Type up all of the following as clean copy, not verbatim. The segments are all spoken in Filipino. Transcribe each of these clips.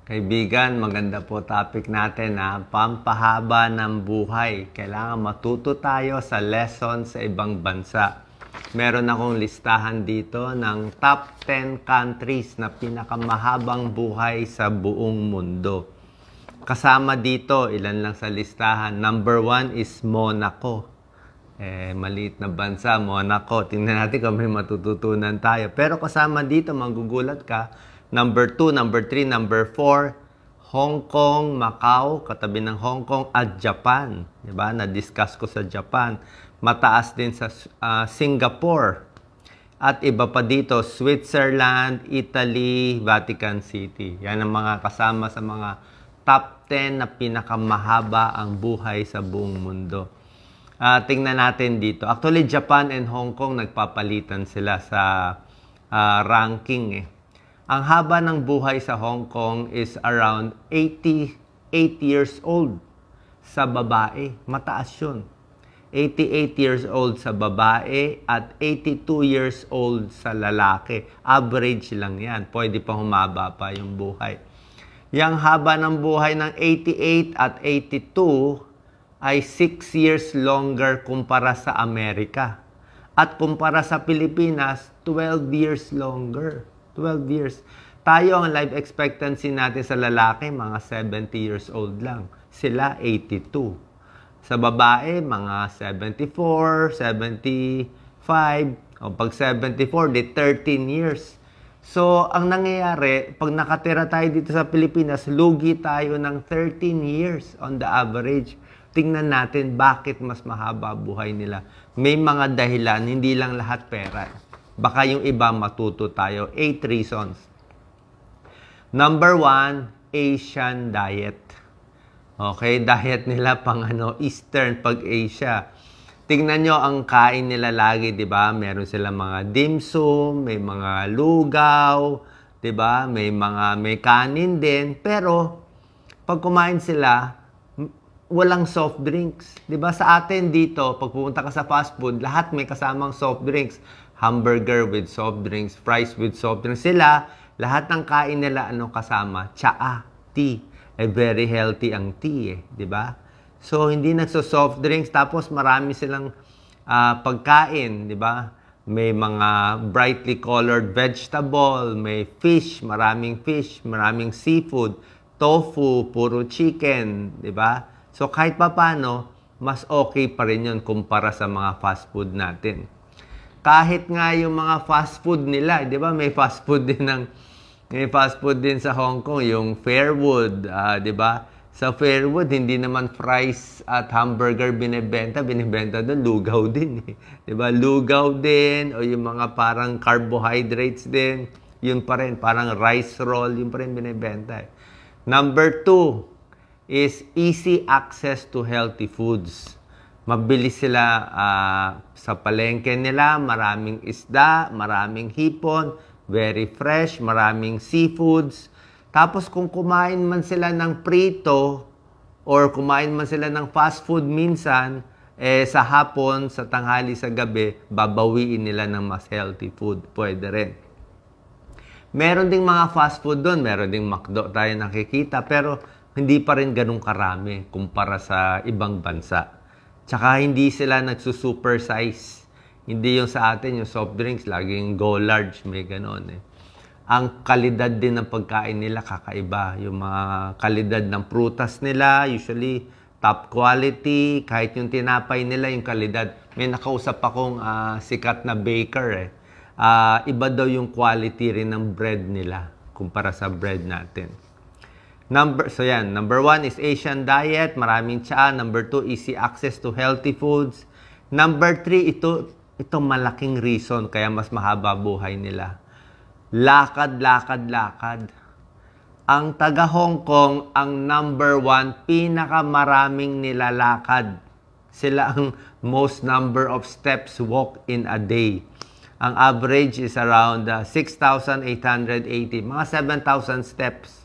Kaibigan, maganda po topic natin na pampahaba ng buhay. Kailangan matuto tayo sa lesson sa ibang bansa. Meron akong listahan dito ng top 10 countries na pinakamahabang buhay sa buong mundo. Kasama dito, ilan lang sa listahan. Number 1 is Monaco. Maliit na bansa, Monaco. Tingnan natin kung may matututunan tayo. Pero kasama dito, magugulat ka. Number 2, number 3, number 4, Hong Kong, Macau, katabi ng Hong Kong, at Japan. Diba? Na-discuss ko sa Japan. Mataas din sa Singapore. At iba pa dito, Switzerland, Italy, Vatican City. Yan ang mga kasama sa mga top 10 na pinakamahaba ang buhay sa buong mundo. Tingnan natin dito. Actually, Japan and Hong Kong nagpapalitan sila sa ranking. Ang haba ng buhay sa Hong Kong is around 88 years old sa babae. Mataas yun. 88 years old sa babae at 82 years old sa lalaki. Average lang yan. Pwede pa humaba pa yung buhay. Yang haba ng buhay ng 88 at 82 ay 6 years longer kumpara sa Amerika. At kumpara sa Pilipinas, 12 years longer. 12 years. Tayo, ang life expectancy natin sa lalaki, mga 70 years old lang. Sila, 82. Sa babae, mga 74, 75. O pag 74, di 13 years. So, ang nangyayari, pag nakatira tayo dito sa Pilipinas, lugi tayo ng 13 years on the average. Tingnan natin bakit mas mahaba buhay nila. May mga dahilan, hindi lang lahat pera. Baka yung iba matuto tayo. 8 reasons. Number 1, Asian diet. Okay, diet nila pang Eastern pag Asia. Tingnan nyo ang kain nila lagi, di ba? Meron silang mga dim sum, may mga lugaw, di ba? May kanin din. Pero, pag kumain sila, walang soft drinks. 'Di ba sa atin dito, pag pupunta ka sa fast food, lahat may kasamang soft drinks. Hamburger with soft drinks, fries with soft drinks. Sila, lahat ng kain nila kasama? Tsaa, tea. Very healthy ang tea 'di ba? So hindi nagso-soft drinks tapos marami silang pagkain, 'di ba? May mga brightly colored vegetable, may fish, maraming seafood, tofu, puro chicken, 'di ba? So, kahit pa paano, mas okay pa rin yun kumpara sa mga fast food natin. Kahit nga yung mga fast food nila, di ba? May fast food din sa Hong Kong, yung Fairwood, di ba? Sa Fairwood, hindi naman fries at hamburger binibenta doon, lugaw din. Di ba? Lugaw din, o yung mga parang carbohydrates din, yun pa rin, parang rice roll, yun pa rin binibenta. Number 2, is easy access to healthy foods. Mabilis sila sa palengke nila, maraming isda, maraming hipon, very fresh, maraming seafoods. Tapos kung kumain man sila ng prito or kumain man sila ng fast food minsan, sa hapon, sa tanghali, sa gabi, babawiin nila ng mas healthy food. Pwede rin. Meron ding mga fast food doon, meron ding McDo tayo nakikita, pero hindi pa rin ganun karami kumpara sa ibang bansa. Tsaka hindi sila nagsusuper size. Hindi yung sa atin, yung soft drinks, laging go large, may ganun. Ang kalidad din ng pagkain nila kakaiba. Yung mga kalidad ng prutas nila, usually top quality. Kahit yung tinapay nila, yung kalidad. May nakausap akong sikat na baker. Iba daw yung quality rin ng bread nila kumpara sa bread natin. Number 1 is Asian diet, maraming tsaa. Number 2, easy access to healthy foods. Number 3, ito malaking reason kaya mas mahaba buhay nila. Lakad. Ang taga Hong Kong, ang number 1, pinakamaraming nilalakad. Sila ang most number of steps walk in a day. Ang average is around 6,880, mga 7,000 steps.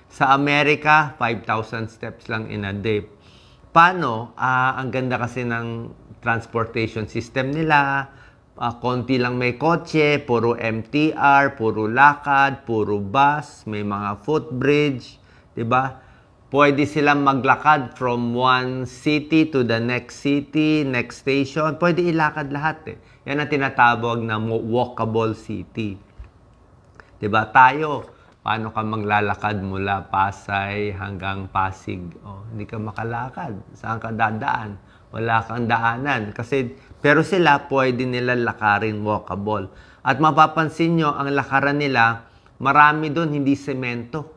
Sa Amerika, 5,000 steps lang in a day. Paano? Ang ganda kasi ng transportation system nila. Konti lang may kotse, puro MTR, puro lakad, puro bus, may mga footbridge. 'Diba? Pwede silang maglakad from one city to the next city, next station. Pwede ilakad lahat eh. Yan ang tinatawag na walkable city. 'Diba? Tayo, paano ka maglalakad mula Pasay hanggang Pasig? Oh, hindi ka makalakad. Saan ka dadaan? Wala kang daanan. Pero sila, pwede nila lakarin walkable. At mapapansin nyo, ang lakaran nila, marami doon, hindi semento.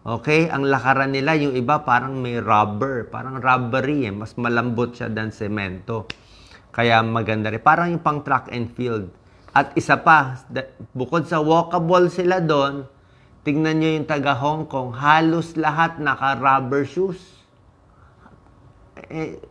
Okay? Ang lakaran nila, yung iba parang may rubber. Parang rubbery eh. Mas malambot siya than semento. Kaya maganda rin. Parang yung pang track and field. At isa pa, bukod sa walkable sila doon, tingnan nyo yung taga Hong Kong, halos lahat naka-rubber shoes.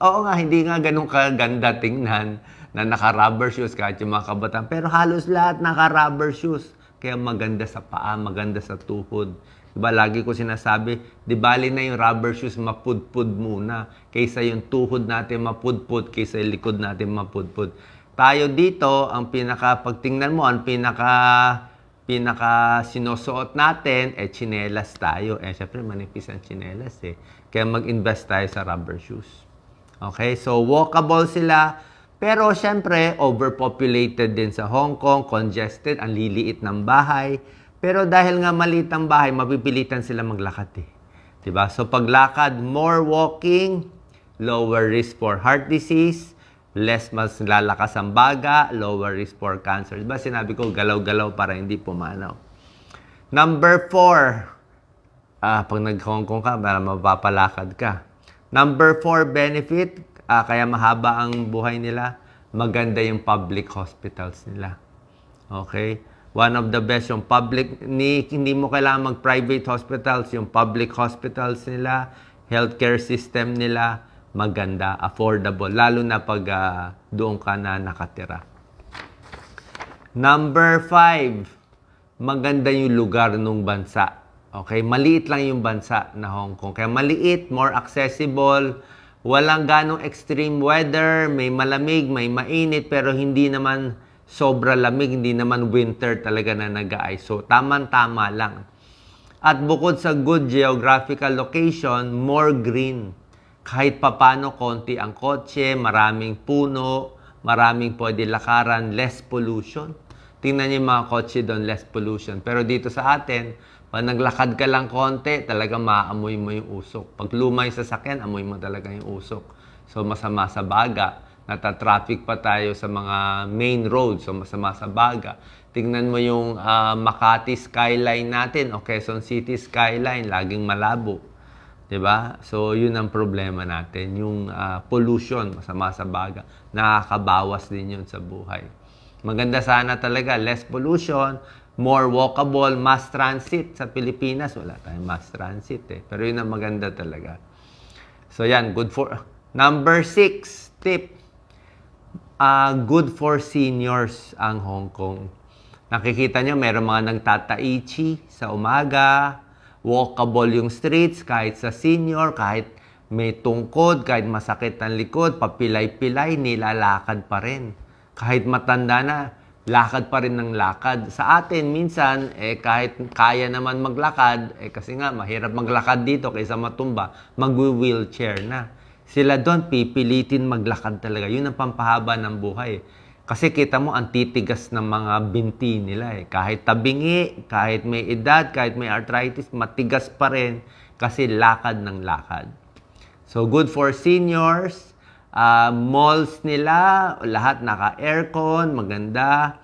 Oo nga, hindi nga ganun kaganda tingnan na naka-rubber shoes kahit yung mga kabataan. Pero halos lahat naka-rubber shoes. Kaya maganda sa paa, maganda sa tuhod. Diba, lagi ko sinasabi, di bali na yung rubber shoes mapudpud muna kaysa yung tuhod natin mapudpud, kaysa yung likod natin mapudpud. Tayo dito, pagtingnan mo, ang pinaka sinusuot natin, tsinelas tayo. Syempre, manipis ang tsinelas eh. Kaya mag-invest tayo sa rubber shoes. Okay? So, walkable sila. Pero, syempre, overpopulated din sa Hong Kong, congested, ang liliit ng bahay. Pero dahil nga maliit ang bahay, mapipilitan sila maglakad eh. Diba? So, paglakad, more walking, lower risk for heart disease, less mas lalakas ang baga, lower risk for cancer. Diba sinabi ko, galaw-galaw para hindi pumanaw. Number 4, pag nag-Hong Kong ka, para mapapalakad ka. Number 4 benefit, kaya mahaba ang buhay nila, maganda yung public hospitals nila. Okay? One of the best yung public, hindi mo kailangan mag-private hospitals, yung public hospitals nila, healthcare system nila, maganda, affordable, lalo na pag doon ka na nakatira. Number 5, maganda yung lugar ng bansa. Okay, maliit lang yung bansa na Hong Kong. Kaya maliit, more accessible, walang ganong extreme weather, may malamig, may mainit, pero hindi naman sobra lamig, hindi naman winter talaga na nag-ice. So, tama-tama lang. At bukod sa good geographical location, more green. Kahit papano, konti ang kotse, maraming puno, maraming pwede lakaran, less pollution. Tingnan niyo yung mga kotse doon, less pollution. Pero dito sa atin, pag naglakad ka lang konti, talaga maamoy mo yung usok. Pag lumay sa sasakyan, amoy mo talaga yung usok. So, masama sa baga. Nata-traffic pa tayo sa mga main roads, so masama sa baga. Tingnan mo yung Makati skyline natin o Quezon City skyline, laging malabo. 'Di ba? So, yun ang problema natin. Yung pollution, masama sa baga. Nakakabawas din yun sa buhay. Maganda sana talaga, less pollution, more walkable, mass transit. Sa Pilipinas, wala tayong mass transit eh. Pero yun ang maganda talaga. So, yan, good for... Number 6, tip. Good for seniors ang Hong Kong. Nakikita nyo, meron mga nagtataichi sa umaga, walkable yung streets, kahit sa senior, kahit may tungkod, kahit masakit ang likod, papilay-pilay, nilalakad pa rin. Kahit matanda na, lakad pa rin ng lakad. Sa atin, minsan, kahit kaya naman maglakad, kasi nga, mahirap maglakad dito kaysa matumba, mag-wheelchair na. Sila doon, pipilitin maglakad talaga. Yun ang pampahaba ng buhay. Kasi kita mo, ang titigas ng mga binti nila eh. Kahit tabingi, kahit may edad, kahit may arthritis, matigas pa rin kasi lakad ng lakad. So, good for seniors. Malls nila, lahat naka-aircon, maganda.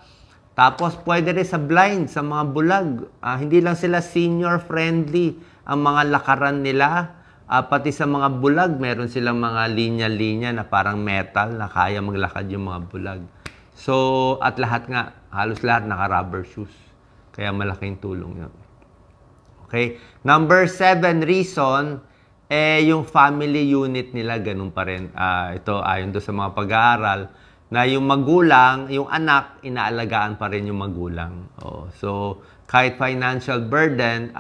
Tapos, pwede rin sa blind, sa mga bulag. Hindi lang sila senior-friendly ang mga lakaran nila. Pati sa mga bulag, meron silang mga linya-linya na parang metal na kaya maglakad yung mga bulag. So, at lahat nga, halos lahat naka-rubber shoes. Kaya malaking tulong yun. Okay? Number 7 reason, yung family unit nila, ganun pa rin. Ito, ayon doon sa mga pag-aaral, na yung magulang, yung anak, inaalagaan pa rin yung magulang. So, kahit financial burden,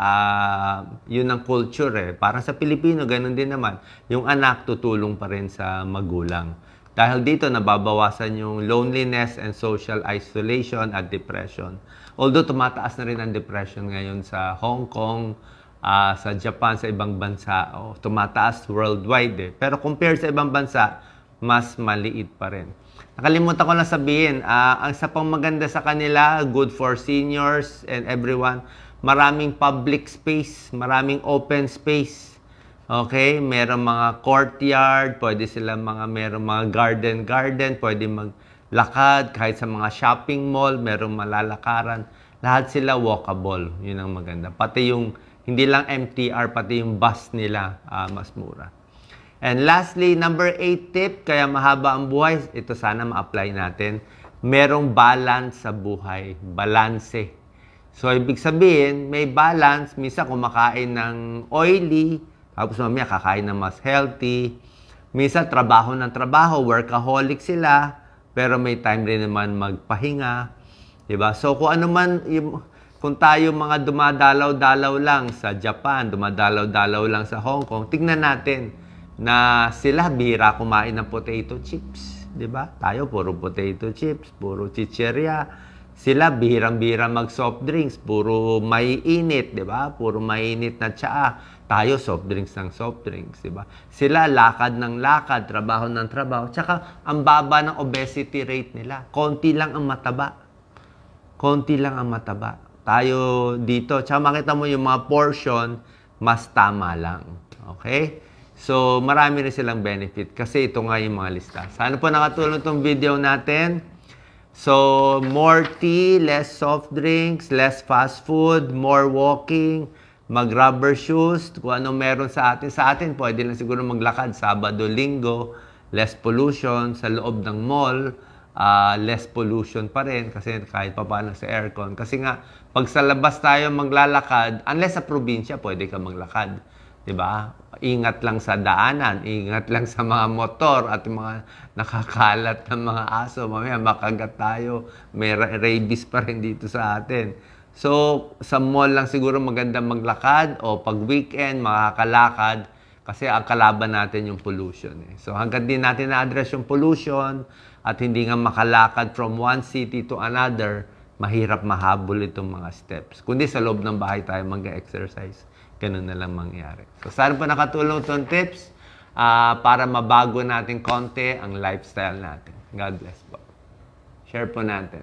yun ang culture eh. Parang sa Pilipino, ganun din naman. Yung anak tutulong pa rin sa magulang. Dahil dito, nababawasan yung loneliness and social isolation at depression. Although tumataas na rin ang depression ngayon sa Hong Kong, sa Japan, sa ibang bansa, tumataas worldwide eh. Pero compare sa ibang bansa, mas maliit pa rin. Nakalimutan ko lang sabihin, ang isa pang maganda sa kanila, good for seniors and everyone, maraming public space, maraming open space. Okay, merong mga courtyard, pwede sila merong mga garden, pwede maglakad, kahit sa mga shopping mall, merong malalakaran. Lahat sila walkable, yun ang maganda. Pati yung, hindi lang MTR, pati yung bus nila, mas mura. And lastly, number 8 tip, kaya mahaba ang buhay, ito sana ma-apply natin, merong balance sa buhay, balanse. So, ibig sabihin, may balance, minsan kumakain ng oily, tapos mamaya kakain ng mas healthy. Minsan, trabaho ng trabaho, workaholic sila, pero may time rin naman magpahinga. Diba? So, kung ano man, kung tayo mga dumadalaw-dalaw lang sa Japan, dumadalaw-dalaw lang sa Hong Kong, tignan natin na sila bihira kumain ng potato chips. Diba? Tayo, puro potato chips, puro chicheria. Sila, bihirang-bihira mag-soft drinks, puro may init, di ba? Puro mainit na tsaa. Tayo, soft drinks ng soft drinks, di ba? Sila, lakad ng lakad, trabaho ng trabaho. Tsaka, ang baba ng obesity rate nila. Konti lang ang mataba. Konti lang ang mataba. Tayo dito, tsaka makita mo yung mga portion, mas tama lang. Okay? So, marami rin silang benefit kasi ito nga yung mga lista. Sana po nakatulong itong video natin. So, more tea, less soft drinks, less fast food, more walking, mag-rubber shoes, kung ano meron sa atin. Sa atin, pwede lang siguro maglakad Sabado, Linggo, less pollution sa loob ng mall, less pollution pa rin kasi kahit pa paano sa aircon. Kasi nga, pag sa labas tayo maglalakad, unless sa probinsya, pwede ka maglakad. Diba? Ingat lang sa daanan, ingat lang sa mga motor at mga nakakalat ng mga aso. Mamaya makagat tayo, may rabies pa rin dito sa atin. So, sa mall lang siguro maganda maglakad o pag weekend, makakalakad kasi ang kalaban natin yung pollution. So, hanggang din natin na-address yung pollution at hindi nga makalakad from one city to another, mahirap mahabol itong mga steps. Kundi sa loob ng bahay tayo mag-exercise. Ganun na lang mangyari. So, sana po nakatulong itong tips para mabago natin konti ang lifestyle natin. God bless po. Share po natin.